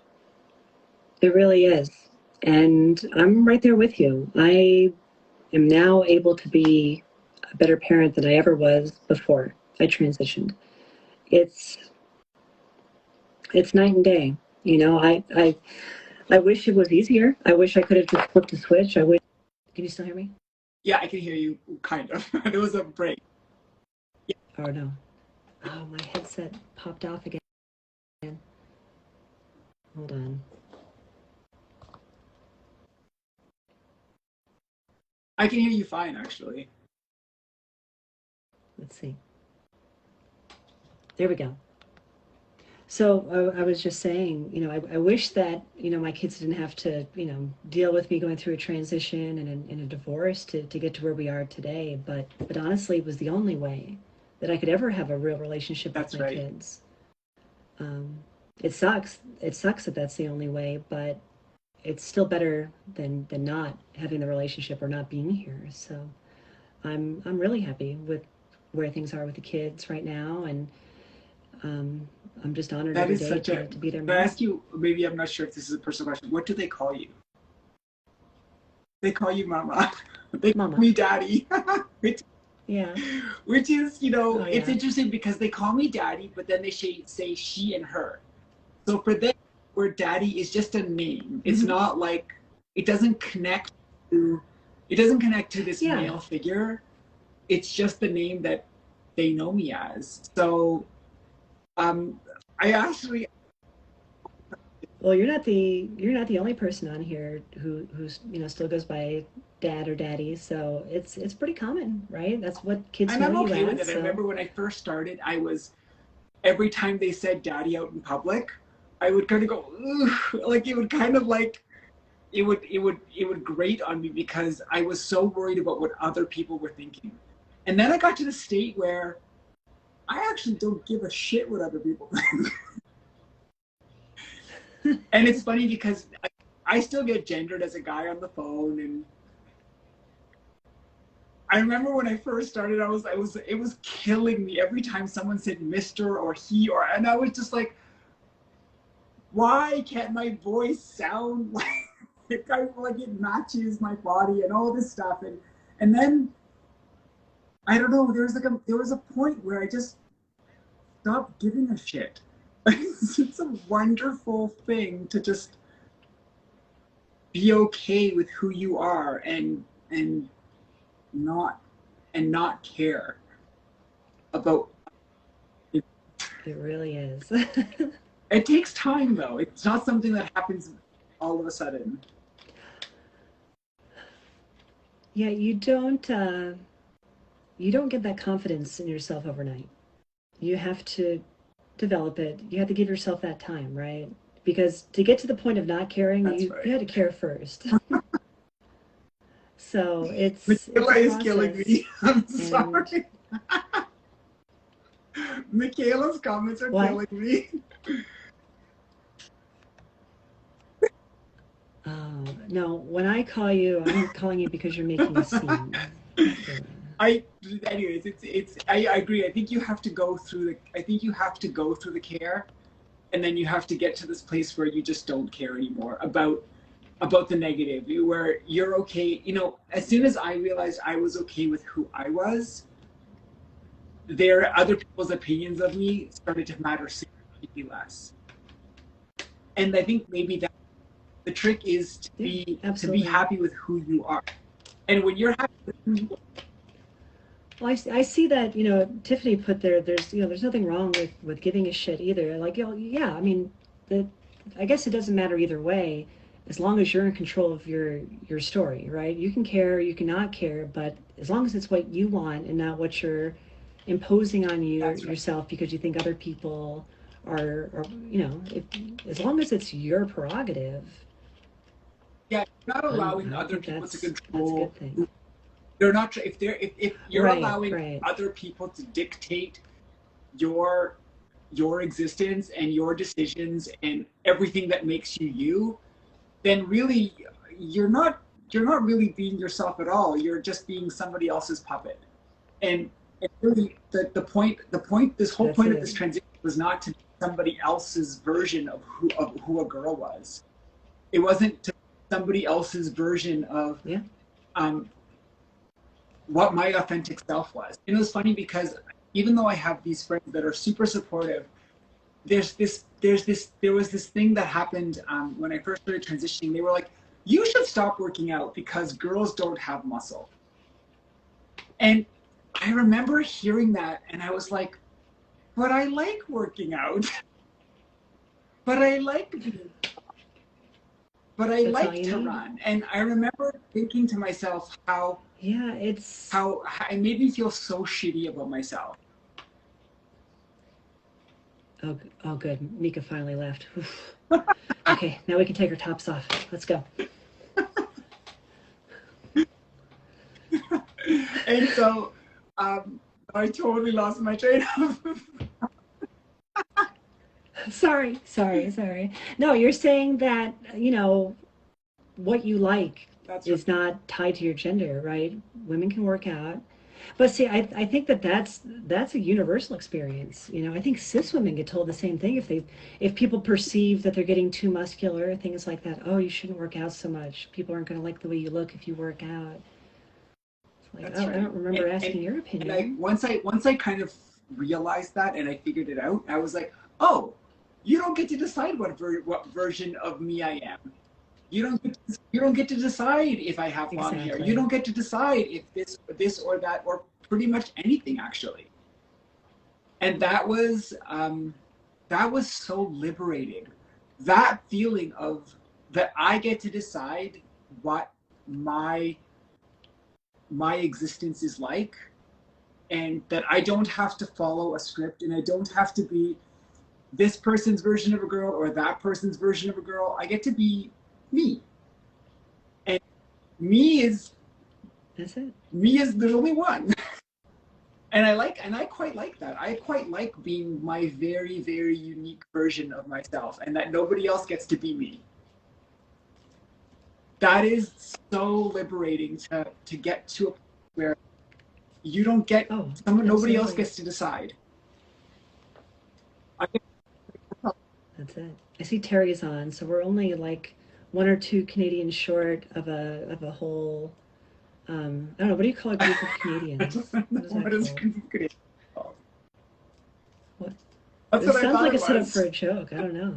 S2: It really is. And I'm right there with you. I am now able to be a better parent than I ever was before I transitioned. It's it's night and day. You know, I wish it was easier. I wish I could have just flipped a switch. I wish. Can you still hear me?
S1: Yeah, I can hear you kind of. There was a break.
S2: Oh no. Oh, my headset popped off again. Hold on.
S1: I can hear you fine, actually.
S2: Let's see. There we go. So I was just saying, you know, I wish that, you know, my kids didn't have to, you know, deal with me going through a transition and a divorce to get to where we are today. But honestly, it was the only way that I could ever have a real relationship with
S1: That's
S2: my
S1: right.
S2: kids. It sucks. It sucks that that's the only way, but it's still better than not having the relationship or not being here. So I'm really happy with where things are with the kids right now, and I'm just honored
S1: That
S2: every
S1: is
S2: day
S1: such a.
S2: to be their
S1: Can I
S2: mom.
S1: ask you? Maybe I'm not sure if this is a personal question. What do they call you? They call you mama. They call
S2: Mama.
S1: me daddy. which,
S2: Yeah.
S1: which is,
S2: Oh
S1: it's
S2: yeah.
S1: interesting because they call me daddy, but then they say she and her. So for them, where daddy is just a name. It's
S2: Mm-hmm.
S1: not like it doesn't connect to it doesn't connect to this
S2: Yeah.
S1: male figure. It's just the name that they know me as. So um I actually
S2: Well, you're not the only person on here who's you know still goes by dad or daddy. So it's pretty common, right? That's what kids
S1: and
S2: know
S1: I'm
S2: you
S1: okay with
S2: as.
S1: it. I
S2: So
S1: remember when I first started, I was every time they said daddy out in public, I would kind of go, ugh, like it would kind of like it would grate on me because I was so worried about what other people were thinking. And then I got to the state where I actually don't give a shit what other people think. And it's funny because I still get gendered as a guy on the phone, and I remember when I first started, it was killing me every time someone said Mister or he and I was just like, why can't my voice sound like it matches my body and all this stuff, and then I don't know, there was a point where I just stopped giving a shit. It's a wonderful thing to just be okay with who you are, and not not care about it.
S2: it really is.
S1: It takes time though. It's not something that happens all of a sudden.
S2: Yeah, you don't get that confidence in yourself overnight. You have to develop it. You have to give yourself that time, right? Because to get to the point of not caring,
S1: That's
S2: you
S1: right.
S2: had to care first. So it's
S1: Michaela
S2: a
S1: is killing
S2: process.
S1: me. I'm
S2: And
S1: sorry. Michaela's comments are
S2: what?
S1: killing me.
S2: No, when I call you, I'm calling you because you're making a scene. So,
S1: I anyways, I agree. I think you have to go through the care, and then you have to get to this place where you just don't care anymore about the negative, where you're okay. As soon as I realized I was okay with who I was, there other people's opinions of me started to matter significantly less. And I think maybe that the trick is
S2: yeah,
S1: to be
S2: absolutely.
S1: happy with who you are. And when you're happy with who you
S2: Well, I see that, you know, Tiffany put there, there's nothing wrong with giving a shit either. Like, you know, yeah, I mean, the, I guess it doesn't matter either way. as long as you're in control of your story, right? You can care, you cannot care, but as long as it's what you want and not what you're imposing on
S1: That's right.
S2: yourself because you think other people are if, as long as it's your prerogative,
S1: Yeah, you're not allowing
S2: I
S1: other
S2: think
S1: people to
S2: that's a
S1: control.
S2: good thing.
S1: They're not if you're
S2: Right,
S1: allowing
S2: right.
S1: other people to dictate your your existence and your decisions and everything that makes you you, then really you're not you're not really being yourself at all. You're just being somebody else's puppet. And really the point this whole
S2: That's
S1: point of
S2: it.
S1: this transition was not to be somebody else's version of who a girl was. It wasn't to be somebody else's version of
S2: Yeah.
S1: um, what my authentic self was. And it was funny because even though I have these friends that are super supportive, there was this thing that happened when I first started transitioning. They were like, "You should stop working out because girls don't have muscle." And I remember hearing that, and I was like, "But I like working out. but I like being, but I
S2: That's all
S1: like
S2: you
S1: to
S2: need.
S1: run." And I remember thinking to myself
S2: Yeah, it's
S1: how it made me feel so shitty about myself.
S2: oh good. Mika finally left. Oof. Okay, now we can take our tops off. Let's go.
S1: And so um, I totally lost my train of.
S2: Sorry. No, you're saying that, what you like
S1: That's right.
S2: is not tied to your gender, right? Women can work out. But see, I think that's a universal experience. I think cis women get told the same thing if people perceive that they're getting too muscular, things like that. Oh, you shouldn't work out so much. People aren't going to like the way you look if you work out. It's like,
S1: That's
S2: oh, I
S1: right.
S2: don't remember asking your
S1: And I
S2: opinion.
S1: once I kind of realized that and I figured it out, I was like, oh, you don't get to decide what version of me I am. You don't get to decide if I have long hair. You
S2: Exactly.
S1: don't get to decide if this or that or pretty much anything actually. And that was so liberating. That feeling of that I get to decide what my my existence is like, and that I don't have to follow a script and I don't have to be this person's version of a girl or that person's version of a girl. I get to be me. And me is
S2: That's it.
S1: me is there's only one. And I quite like that. I quite like being my very, very unique version of myself and that nobody else gets to be me. That is so liberating to get to a point where you don't get
S2: Oh,
S1: someone nobody else
S2: absolutely.
S1: gets to decide. I get
S2: That's it. I see Terry's on, so we're only like one or two Canadians short of a whole. I don't know. What do you call a group of
S1: I don't
S2: Canadians?
S1: know
S2: What is that
S1: what is
S2: called?
S1: called.
S2: What?
S1: That's
S2: This
S1: what I
S2: sounds
S1: thought
S2: like
S1: it
S2: a setup for
S1: was.
S2: a joke. I don't know.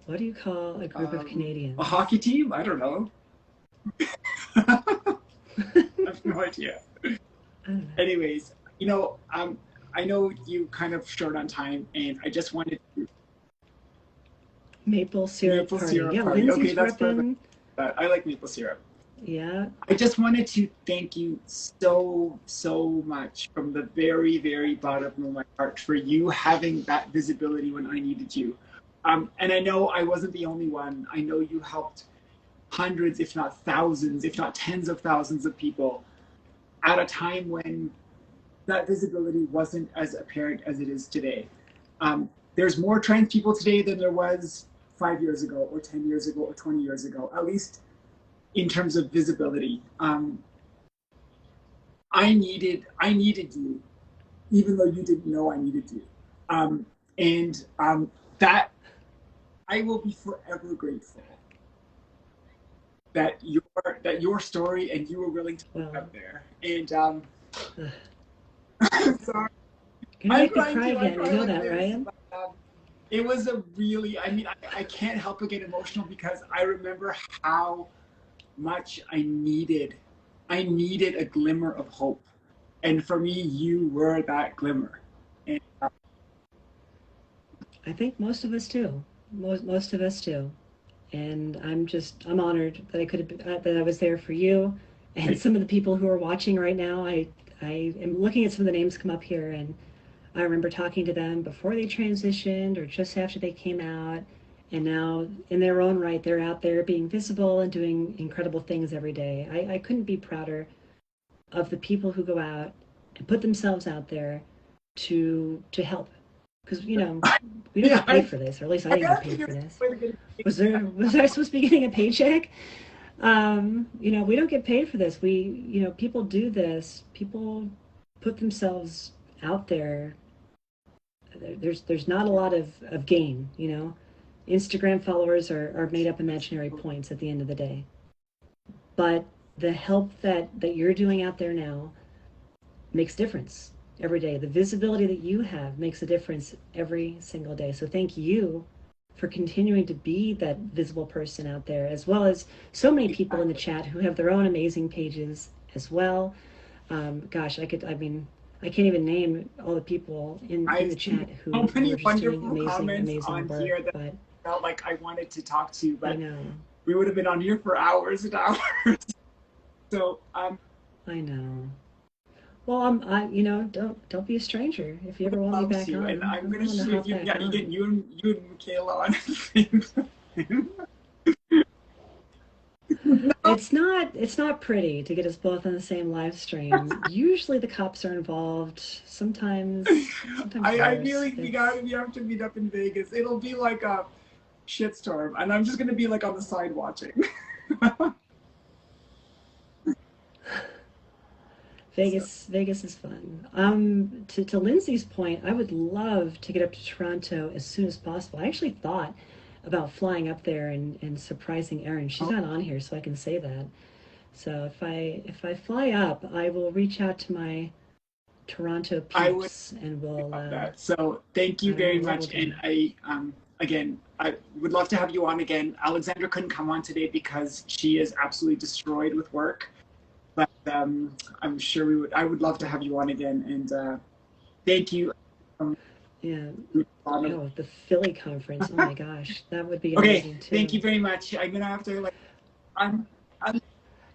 S2: What do you call a group of
S1: A
S2: Canadians?
S1: hockey team? I don't know. I have no idea.
S2: I don't know.
S1: Anyways, I know you kind of short on time, and I just wanted to
S2: Maple syrup
S1: maple
S2: party.
S1: syrup
S2: Yeah,
S1: party. Okay,
S2: Lindsay's
S1: that's perfect.
S2: repping.
S1: I like maple syrup.
S2: Yeah.
S1: I just wanted to thank you so much from the very, very bottom of my heart for you having that visibility when I needed you. And I know I wasn't the only one. I know you helped hundreds, if not thousands, if not tens of thousands of people at a time when that visibility wasn't as apparent as it is today. There's more trans people today than there was 5 years ago, or 10 years ago, or 20 years ago, at least in terms of visibility. I needed you, even though you didn't know I needed you, um, and that I will be forever grateful that your story and you were willing to put it
S2: Well,
S1: out there. And
S2: ugh.
S1: I'm sorry,
S2: You're gonna
S1: I'm
S2: make me
S1: crying
S2: cry
S1: too. I
S2: again. You
S1: cry
S2: know
S1: like
S2: that,
S1: this.
S2: right?
S1: But, it was a really, I mean, I can't help but get emotional because I remember how much I needed a glimmer of hope. And for me, you were that glimmer. And
S2: I think most of us do. Most of us do. And I'm honored that that I was there for you and some of the people who are watching right now. I am looking at some of the names come up here, and I remember talking to them before they transitioned or just after they came out. And now, in their own right, they're out there being visible and doing incredible things every day. I couldn't be prouder of the people who go out and put themselves out there to help. Because, you know, we don't
S1: Yeah,
S2: get paid for this, or at least I
S1: I
S2: didn't get
S1: gotta
S2: paid
S1: figure
S2: for
S1: out
S2: this.
S1: a way to get it.
S2: Was I supposed to be getting a paycheck? You know, we don't get paid for this. You know, people do this. People put themselves out there. There's not a lot of gain, you know. Instagram followers are made up imaginary points at the end of the day. But the help that you're doing out there now makes a difference every day. The visibility that you have makes a difference every single day. So thank you for continuing to be that visible person out there, as well as so many people in the chat who have their own amazing pages as well. Gosh, I mean, I can't even name all the people in
S1: I've
S2: the chat
S1: seen so
S2: who
S1: many
S2: are just doing
S1: wonderful
S2: amazing,
S1: comments
S2: amazing
S1: on
S2: work.
S1: here that
S2: But
S1: felt like I wanted to talk to,
S2: I
S1: but
S2: know,
S1: we would have been on here for hours and hours. So
S2: I know. Well, you know, don't be a stranger. If you ever want me
S1: love
S2: back
S1: to, and
S2: on,
S1: I'm
S2: I'm
S1: gonna
S2: willing to
S1: shoot
S2: hop
S1: you.
S2: back
S1: Yeah, you get
S2: on.
S1: you and Michaela on at the same time. No,
S2: It's not pretty to get us both on the same live stream. Usually the cops are involved. Sometimes
S1: I feel
S2: worse.
S1: like we have to meet up in Vegas. It'll be like a shitstorm, and I'm just gonna be like on the side watching. So,
S2: Vegas is fun. To Lindsay's point, I would love to get up to Toronto as soon as possible. I actually thought about flying up there and surprising Erin. She's not on here, so I can say that. So if I fly up, I will reach out to my Toronto
S1: I would
S2: peeps and we'll
S1: love that. So thank you
S2: I don't know
S1: very
S2: what we'll
S1: much, and
S2: do.
S1: I again I would love to have you on again. Alexandra couldn't come on today because she is absolutely destroyed with work, but I'm sure we would. I would love to have you on again, and thank you. Um,
S2: Yeah. Oh, the Philly conference. Oh my gosh, that would be
S1: okay,
S2: amazing
S1: thank
S2: too.
S1: you very much. I'm gonna have to like. I'm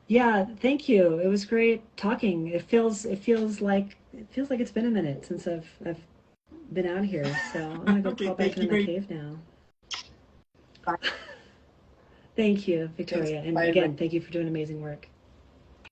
S2: Yeah, thank you. It was great talking. It feels like it's been a minute since I've been out here. So I'm gonna go
S1: okay.
S2: crawl back
S1: Thank
S2: into
S1: you
S2: my
S1: very
S2: cave now.
S1: much.
S2: Thank you,
S1: Thanks.
S2: Victoria. And
S1: Bye, everybody.
S2: again, thank you for doing amazing work.